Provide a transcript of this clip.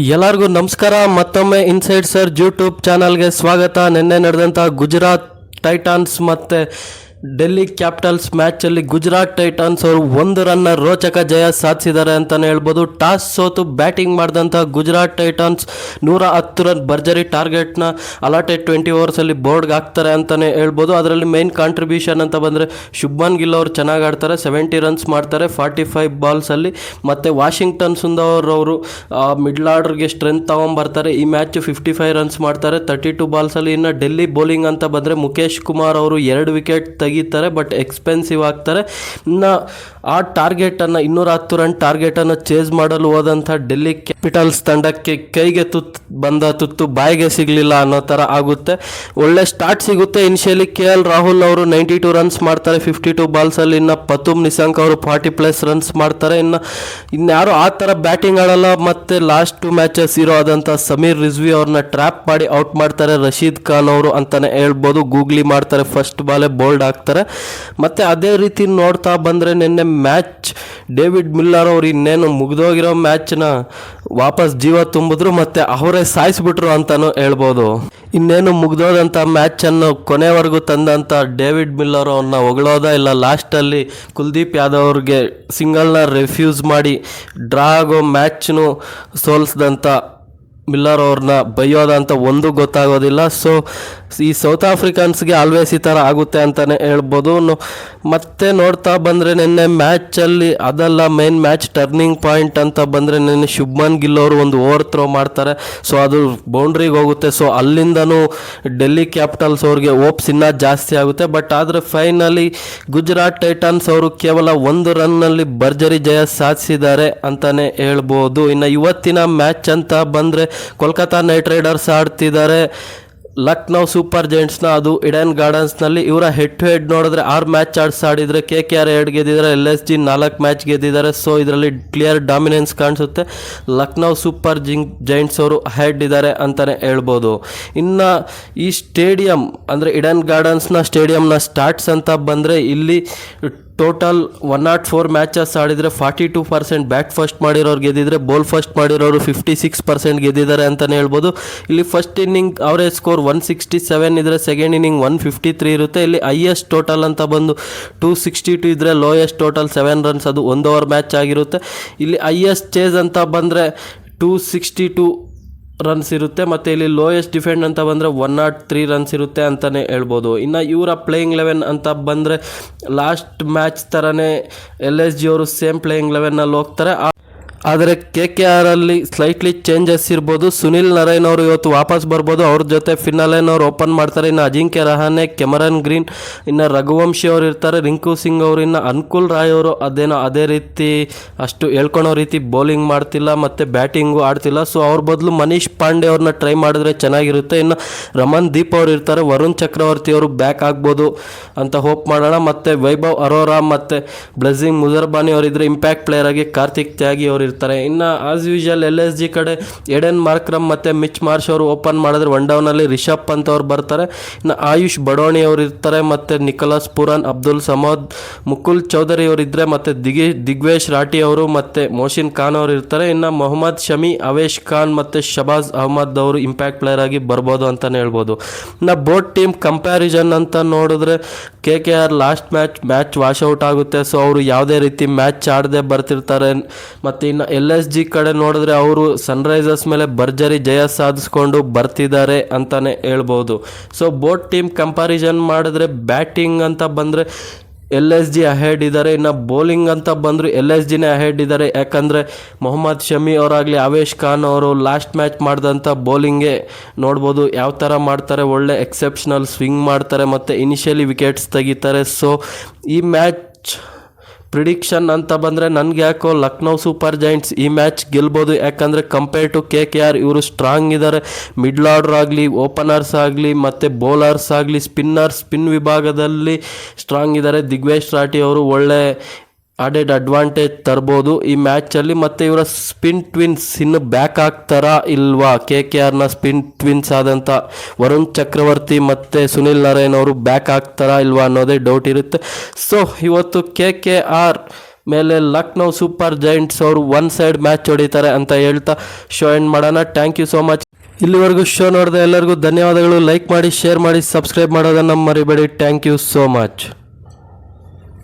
ಎಲ್ಲರಿಗೂ ನಮಸ್ಕಾರ. ಮತ್ತೊಮ್ಮೆ ಇನ್ಸೈಡ್ ಸರ್ ಯೂಟ್ಯೂಬ್ ಚಾನಲ್ಗೆ ಸ್ವಾಗತ. ನಿನ್ನೆ ನಡೆದಂಥ ಗುಜರಾತ್ ಟೈಟಾನ್ಸ್ ಮತ್ತು ಡೆಲ್ಲಿ ಕ್ಯಾಪಿಟಲ್ಸ್ ಮ್ಯಾಚಲ್ಲಿ ಗುಜರಾತ್ ಟೈಟಾನ್ಸ್ ಅವರು 1 ರನ್ನ ರೋಚಕ ಜಯ ಸಾಧಿಸಿದ್ದಾರೆ ಅಂತಲೇ ಹೇಳ್ಬೋದು. ಟಾಸ್ ಸೋತು ಬ್ಯಾಟಿಂಗ್ ಮಾಡಿದಂಥ ಗುಜರಾತ್ ಟೈಟಾನ್ಸ್ 110 ರನ್ ಭರ್ಜರಿ ಟಾರ್ಗೆಟ್ನ ಅಲಾಟೆಡ್ 20 ಓವರ್ಸಲ್ಲಿ ಬೋರ್ಡ್ಗೆ ಹಾಕ್ತಾರೆ ಅಂತಲೇ ಹೇಳ್ಬೋದು. ಅದರಲ್ಲಿ ಮೇನ್ ಕಾಂಟ್ರಿಬ್ಯೂಷನ್ ಅಂತ ಬಂದರೆ ಶುಭ್ಮನ್ ಗಿಲ್ ಅವರು ಚೆನ್ನಾಗಿ ಆಡ್ತಾರೆ, 70 ರನ್ಸ್ ಮಾಡ್ತಾರೆ 45 ಬಾಲ್ಸಲ್ಲಿ. ಮತ್ತು ವಾಷಿಂಗ್ಟನ್ ಸುಂದರ್ ಅವರು ಮಿಡ್ಲ್ ಆರ್ಡರ್ಗೆ ಸ್ಟ್ರೆಂತ್ ತೊಗೊಂಬರ್ತಾರೆ. ಈ ಮ್ಯಾಚ್ 55 ರನ್ಸ್ ಮಾಡ್ತಾರೆ 32 ಬಾಲ್ಸಲ್ಲಿ. ಇನ್ನು ಡೆಲ್ಲಿ ಬೌಲಿಂಗ್ ಅಂತ ಬಂದರೆ ಮುಖೇಶ್ ಕುಮಾರ್ ಅವರು 2 ವಿಕೆಟ್ ತೆಗಿತಾರೆ, ಬಟ್ ಎಕ್ಸ್ಪೆನ್ಸಿವ್ ಆಗ್ತಾರೆ. ಇನ್ನು ಆ ಟಾರ್ಗೆಟನ್ನು 210 ರನ್ ಟಾರ್ಗೆಟನ್ನು ಚೇಸ್ ಮಾಡಲು ಹೋದಂಥ ಡೆಲ್ಲಿ ಕ್ಯಾಪಿಟಲ್ಸ್ ತಂಡಕ್ಕೆ ಕೈಗೆ ತುತ್ತು ಬಾಯಿಗೆ ಸಿಗಲಿಲ್ಲ ಅನ್ನೋ ಥರ ಆಗುತ್ತೆ. ಒಳ್ಳೆ ಸ್ಟಾರ್ಟ್ ಸಿಗುತ್ತೆ. ಇನಿಷಿಯಲಿ KL ರಾಹುಲ್ ಅವರು 92 ರನ್ಸ್ ಮಾಡ್ತಾರೆ 52 ಬಾಲ್ಸಲ್ಲಿ. ಇನ್ನು ಪತುಮ್ ನಿಶಾಂಕ್ ಅವರು 40+ ರನ್ಸ್ ಮಾಡ್ತಾರೆ. ಇನ್ಯಾರು ಆ ಥರ ಬ್ಯಾಟಿಂಗ್ ಆಡಲ್ಲ. ಮತ್ತು ಲಾಸ್ಟ್ 2 ಮ್ಯಾಚಸ್ ಇರೋ ಆದಂಥ ಸಮೀರ್ ರಿಜ್ವಿ ಅವ್ರನ್ನ ಟ್ರ್ಯಾಪ್ ಮಾಡಿ ಔಟ್ ಮಾಡ್ತಾರೆ ರಶೀದ್ ಖಾನ್ ಅವರು ಅಂತಲೇ ಹೇಳ್ಬೋದು. ಗೂಗ್ಲಿ ಮಾಡ್ತಾರೆ, ಫಸ್ಟ್ ಬಾಲೇ ಬೋಲ್ಡ್ ಆಗ್ತಾರೆ. ಮತ್ತು ಅದೇ ರೀತಿ ನೋಡ್ತಾ ಬಂದರೆ ನಿನ್ನೆ ಮ್ಯಾಚ್ ಡೇವಿಡ್ ಮಿಲ್ಲರ್ ಅವರು ಇನ್ನೇನು ಮುಗಿದೋಗಿರೋ ಮ್ಯಾಚ್ನ ವಾಪಸ್ ಜೀವ ತುಂಬಿದ್ರು ಮತ್ತು ಅವರೇ ಸಾಯಿಸ್ಬಿಟ್ರು ಅಂತಲೂ ಹೇಳ್ಬೋದು. ಇನ್ನೇನು ಮುಗ್ದೋದಂಥ ಮ್ಯಾಚನ್ನು ಕೊನೆವರೆಗೂ ತಂದಂಥ ಡೇವಿಡ್ ಮಿಲ್ಲರ್ ಅವ್ರನ್ನ ಹೊಗಳೋದ ಇಲ್ಲ, ಲಾಸ್ಟಲ್ಲಿ ಕುಲ್ದೀಪ್ ಯಾದವ್ ಅವ್ರಿಗೆ ಸಿಂಗಲ್ನ ರೆಫ್ಯೂಸ್ ಮಾಡಿ ಡ್ರಾ ಆಗೋ ಮ್ಯಾಚ್ನು ಸೋಲಿಸಿದಂಥ ಮಿಲ್ಲರ್ ಅವ್ರನ್ನ ಬೈಯೋದಂತ ಒಂದು ಗೊತ್ತಾಗೋದಿಲ್ಲ. ಸೊ ಈ ಸೌತ್ ಆಫ್ರಿಕನ್ಸ್ಗೆ ಆಲ್ವೇಸ್ ಈ ಥರ ಆಗುತ್ತೆ ಅಂತಲೇ ಹೇಳ್ಬೋದು. ಮತ್ತೆ ನೋಡ್ತಾ ಬಂದರೆ ನಿನ್ನೆ ಮ್ಯಾಚಲ್ಲಿ ಅದೆಲ್ಲ ಮೇನ್ ಮ್ಯಾಚ್ ಟರ್ನಿಂಗ್ ಪಾಯಿಂಟ್ ಅಂತ ಬಂದರೆ ನಿನ್ನೆ ಶುಭ್ಮನ್ ಗಿಲ್ ಅವರು ಒಂದು ಓವರ್ ಥ್ರೋ ಮಾಡ್ತಾರೆ. ಸೊ ಅದು ಬೌಂಡ್ರಿಗೆ ಹೋಗುತ್ತೆ. ಸೊ ಅಲ್ಲಿಂದನೂ ಡೆಲ್ಲಿ ಕ್ಯಾಪಿಟಲ್ಸ್ ಅವ್ರಿಗೆ ಓಪ್ಸ್ ಇನ್ನೂ ಜಾಸ್ತಿ ಆಗುತ್ತೆ. ಬಟ್ ಆದರೆ ಫೈನಲಿ ಗುಜರಾತ್ ಟೈಟಾನ್ಸ್ ಅವರು ಕೇವಲ 1 ರನ್ನಲ್ಲಿ ಭರ್ಜರಿ ಜಯ ಸಾಧಿಸಿದ್ದಾರೆ ಅಂತಲೇ ಹೇಳ್ಬೋದು. ಇನ್ನು ಇವತ್ತಿನ ಮ್ಯಾಚ್ ಅಂತ ಬಂದರೆ ಕೋಲ್ಕತ್ತಾ ನೈಟ್ ರೈಡರ್ಸ್ ಆಡ್ತಿದ್ದಾರೆ ಲಕ್ನೋ ಸೂಪರ್ ಜೈಂಟ್ಸ್ನ, ಅದು ಇಡನ್ ಗಾರ್ಡನ್ಸ್ನಲ್ಲಿ. ಇವರ ಹೆಡ್ ಟು ಹೆಡ್ ನೋಡಿದ್ರೆ 6 ಮ್ಯಾಚ್ ಆಡಿದ್ರೆ KKR 2 ಗೆದ್ದಿದ್ದಾರೆ, LSG 4 ಮ್ಯಾಚ್ ಗೆದ್ದಿದ್ದಾರೆ. ಸೊ ಇದರಲ್ಲಿ ಕ್ಲಿಯರ್ ಡಾಮಿನೆನ್ಸ್ ಕಾಣಿಸುತ್ತೆ. ಲಕ್ನೋ ಸೂಪರ್ ಜೈಂಟ್ಸ್ ಅವರು ಹೆಡ್ ಇದ್ದಾರೆ ಅಂತಲೇ ಹೇಳ್ಬೋದು. ಇನ್ನು ಈ ಸ್ಟೇಡಿಯಂ ಅಂದರೆ ಇಡನ್ ಗಾರ್ಡನ್ಸ್ನ ಸ್ಟೇಡಿಯಂನ ಸ್ಟಾರ್ಟ್ಸ್ ಅಂತ ಬಂದರೆ ಇಲ್ಲಿ ಟೋಟಲ್ 104 ಮ್ಯಾಚಸ್ ಆಡಿದರೆ 42% ಬ್ಯಾಟ್ ಫಸ್ಟ್ ಮಾಡಿರೋರು ಗೆದ್ದಿದ್ರೆ, ಬೋಲ್ ಫಸ್ಟ್ ಮಾಡಿರೋರು 56% ಗೆದ್ದಿದ್ದಾರೆ ಅಂತಲೇ ಹೇಳ್ಬೋದು. ಇಲ್ಲಿ ಫಸ್ಟ್ ಇನ್ನಿಂಗ್ ಅವರೇಜ್ ಸ್ಕೋರ್ 167 ಇದ್ದರೆ ಸೆಕೆಂಡ್ ಇನ್ನಿಂಗ್ 153 ಇರುತ್ತೆ. ಇಲ್ಲಿ ಹೈಯೆಸ್ಟ್ ಟೋಟಲ್ ಅಂತ ಬಂದು 262 ಇದ್ದರೆ ಲೋಯೆಸ್ಟ್ ಟೋಟಲ್ 7 ರನ್ಸ್, ಅದು 1 ಓವರ್ ಮ್ಯಾಚ್ ಆಗಿರುತ್ತೆ. ಇಲ್ಲಿ ಹೈಯೆಸ್ಟ್ ಚೇಸ್ ಅಂತ ಬಂದರೆ 262 ರನ್ಸ್ ಇರುತ್ತೆ. ಮತ್ತು ಇಲ್ಲಿ ಲೋಯೆಸ್ಟ್ ಡಿಫೆಂಡ್ ಅಂತ ಬಂದರೆ 103 ರನ್ಸ್ ಇರುತ್ತೆ ಅಂತಲೇ ಹೇಳ್ಬೋದು. ಇನ್ನು ಇವರ ಪ್ಲೇಯಿಂಗ್ 11 ಅಂತ ಬಂದರೆ ಲಾಸ್ಟ್ ಮ್ಯಾಚ್ ಥರನೇ LSG ಅವರು ಸೇಮ್ ಪ್ಲೇಯಿಂಗ್ 11ನಲ್ಲಿ ಹೋಗ್ತಾರೆ. ಆದರೆ KKR ಅಲ್ಲಿ ಸ್ಲೈಟ್ಲಿ ಚೇಂಜಸ್ ಇರ್ಬೋದು. ಸುನಿಲ್ ನರೈನ್ ಅವರು ಇವತ್ತು ವಾಪಸ್ ಬರ್ಬೋದು, ಅವ್ರ ಜೊತೆ ಫಿನ್ನಲೆನ್ ಅವರು ಓಪನ್ ಮಾಡ್ತಾರೆ. ಇನ್ನು ಅಜಿಂಕ್ಯ ರಹಾನೆ, ಕೆಮರನ್ ಗ್ರೀನ್, ಇನ್ನು ರಘುವಂಶಿ ಅವರು ಇರ್ತಾರೆ, ರಿಂಕು ಸಿಂಗ್ ಅವರು, ಇನ್ನು ಅನ್ಕುಲ್ ರಾಯ್ ಅವರು ಅದೇ ರೀತಿ ಅಷ್ಟು ಹೇಳ್ಕೊಳೋ ರೀತಿ ಬೌಲಿಂಗ್ ಮಾಡ್ತಿಲ್ಲ ಮತ್ತು ಬ್ಯಾಟಿಂಗು ಆಡ್ತಿಲ್ಲ. ಸೊ ಅವ್ರ ಬದಲು ಮನೀಶ್ ಪಾಂಡೆ ಅವ್ರನ್ನ ಟ್ರೈ ಮಾಡಿದ್ರೆ ಚೆನ್ನಾಗಿರುತ್ತೆ. ಇನ್ನು ರಮನ್ ದೀಪ್ ಅವರು ಇರ್ತಾರೆ, ವರುಣ್ ಚಕ್ರವರ್ತಿ ಅವರು ಬ್ಯಾಕ್ ಆಗ್ಬೋದು ಅಂತ ಹೋಪ್ ಮಾಡೋಣ. ಮತ್ತು ವೈಭವ್ ಅರೋರಾ ಮತ್ತು ಬ್ಲೆಸ್ಸಿಂಗ್ ಮುಜರ್ಬಾನಿ ಅವರಿದ್ದರೆ ಇಂಪ್ಯಾಕ್ಟ್ ಪ್ಲೇಯರ್ ಆಗಿ ಕಾರ್ತಿಕ್ ತ್ಯಾಗಿ ಅವರು ಇರ್ತಾರೆ. ಇನ್ನು ಆಸ್ ಯೂಶುವಲ್ LSG ಕಡೆ ಎಡೆನ್ ಮಾರ್ಕ್ರಮ್ ಮತ್ತು ಮಿಚ್ ಮಾರ್ಷ್ ಅವರು ಓಪನ್ ಮಾಡಿದ್ರೆ 1 ಡೌನಲ್ಲಿ ರಿಷಬ್ ಪಂತ್ ಅವ್ರು ಬರ್ತಾರೆ. ಇನ್ನು ಆಯುಷ್ ಬಡೋಣಿ ಅವರು ಇರ್ತಾರೆ, ಮತ್ತು ನಿಕೋಲಸ್ ಪೂರನ್, ಅಬ್ದುಲ್ ಸಮದ್, ಮುಕುಲ್ ಚೌಧರಿ ಅವರು ಇದ್ದರೆ, ಮತ್ತು ದಿಗ್ವೇಶ್ ರಾಠಿ ಅವರು ಮತ್ತು ಮೋಶಿನ್ ಖಾನ್ ಅವರು ಇರ್ತಾರೆ. ಇನ್ನು ಮೊಹಮ್ಮದ್ ಶಮಿ, ಅವೇಶ್ ಖಾನ್ ಮತ್ತು ಶಬಾಜ್ ಅಹ್ಮದ್ ಅವರು ಇಂಪ್ಯಾಕ್ಟ್ ಪ್ಲೇಯರ್ ಆಗಿ ಬರ್ಬೋದು ಅಂತಲೇ ಹೇಳ್ಬೋದು. ಇನ್ನು ಬೋತ್ ಟೀಮ್ ಕಂಪ್ಯಾರಿಸನ್ ಅಂತ ನೋಡಿದ್ರೆ KKR ಲಾಸ್ಟ್ ಮ್ಯಾಚ್ ವಾಶ್ಔಟ್ ಆಗುತ್ತೆ. ಸೊ ಅವರು ಯಾವುದೇ ರೀತಿ ಮ್ಯಾಚ್ ಆಡದೆ ಬರ್ತಿರ್ತಾರೆ. ಮತ್ತು ಇನ್ನು LSG ಕಡೆ ನೋಡಿದ್ರೆ ಅವರು ಸನ್ರೈಸರ್ಸ್ ಮೇಲೆ ಭರ್ಜರಿ ಜಯ ಸಾಧಿಸ್ಕೊಂಡು ಬರ್ತಿದ್ದಾರೆ ಅಂತಲೇ ಹೇಳ್ಬೋದು. ಸೊ ಬೋತ್ ಟೀಮ್ ಕಂಪ್ಯಾರಿಸನ್ ಮಾಡಿದ್ರೆ ಬ್ಯಾಟಿಂಗ್ ಅಂತ ಬಂದರೆ LSG ಅಹೆಡ್ ಇದ್ದಾರೆ. ಇನ್ನು ಬೌಲಿಂಗ್ ಅಂತ ಬಂದರೂ LSGನೇ ಅಹೆಡ್ ಇದ್ದಾರೆ. ಯಾಕಂದರೆ ಮೊಹಮ್ಮದ್ ಶಮಿ ಅವರಾಗಲಿ ಅವೇಶ್ ಖಾನ್ ಅವರು ಲಾಸ್ಟ್ ಮ್ಯಾಚ್ ಮಾಡಿದಂಥ ಬೌಲಿಂಗೇ ನೋಡ್ಬೋದು ಯಾವ ಥರ ಮಾಡ್ತಾರೆ. ಒಳ್ಳೆ ಎಕ್ಸೆಪ್ಷನಲ್ ಸ್ವಿಂಗ್ ಮಾಡ್ತಾರೆ ಮತ್ತು ಇನಿಷಿಯಲಿ ವಿಕೆಟ್ಸ್ ತೆಗಿತಾರೆ. ಸೊ ಈ ಮ್ಯಾಚ್ ಪ್ರಿಡಿಕ್ಷನ್ ಅಂತ ಬಂದರೆ ನನಗೆ ಯಾಕೋ ಲಕ್ನೋ ಸೂಪರ್ ಜೈಂಟ್ಸ್ ಈ ಮ್ಯಾಚ್ ಗೆಲ್ಬೋದು. ಯಾಕಂದರೆ ಕಂಪೇರ್ ಟು KKR ಇವರು ಸ್ಟ್ರಾಂಗ್ ಇದ್ದಾರೆ. ಮಿಡ್ಲ್ ಆರ್ಡರ್ ಆಗಲಿ, ಓಪನರ್ಸ್ ಆಗಲಿ, ಮತ್ತು ಬೌಲರ್ಸ್ ಆಗಲಿ, ಸ್ಪಿನ್ ವಿಭಾಗದಲ್ಲಿ ಸ್ಟ್ರಾಂಗ್ ಇದ್ದಾರೆ. ದಿಗ್ವೇಶ್ ರಾಠಿ ಅವರು ಒಳ್ಳೆ ಆಡೆಡ್ ಅಡ್ವಾಂಟೇಜ್ ತರ್ಬೋದು ಈ ಮ್ಯಾಚಲ್ಲಿ. ಮತ್ತು ಇವರ ಸ್ಪಿನ್ ಟ್ವಿನ್ಸ್ ಇನ್ನು ಬ್ಯಾಕ್ ಆಗ್ತಾರಾ ಇಲ್ವಾ, KKRನ ಸ್ಪಿನ್ ಟ್ವಿನ್ಸ್ ಆದಂಥ ವರುಣ್ ಚಕ್ರವರ್ತಿ ಮತ್ತು ಸುನಿಲ್ ನರೈನ್ ಅವರು ಬ್ಯಾಕ್ ಆಗ್ತಾರಾ ಇಲ್ವಾ ಅನ್ನೋದೇ ಡೌಟ್ ಇರುತ್ತೆ. ಸೊ ಇವತ್ತು KKR ಮೇಲೆ ಲಕ್ನೋ ಸೂಪರ್ ಜೈಂಟ್ಸ್ ಅವರು 1 ಸೈಡ್ ಮ್ಯಾಚ್ ಹೊಡಿತಾರೆ ಅಂತ ಹೇಳ್ತಾ ಶೋ ಎಂಡ್ ಮಾಡೋಣ. Thank you so much. ಇಲ್ಲಿವರೆಗೂ ಶೋ ನೋಡಿದ ಎಲ್ಲರಿಗೂ ಧನ್ಯವಾದಗಳು. ಲೈಕ್ ಮಾಡಿ, ಶೇರ್ ಮಾಡಿ, ಸಬ್ಸ್ಕ್ರೈಬ್ ಮಾಡೋದನ್ನು ಮರಿಬೇಡಿ. Thank you so much.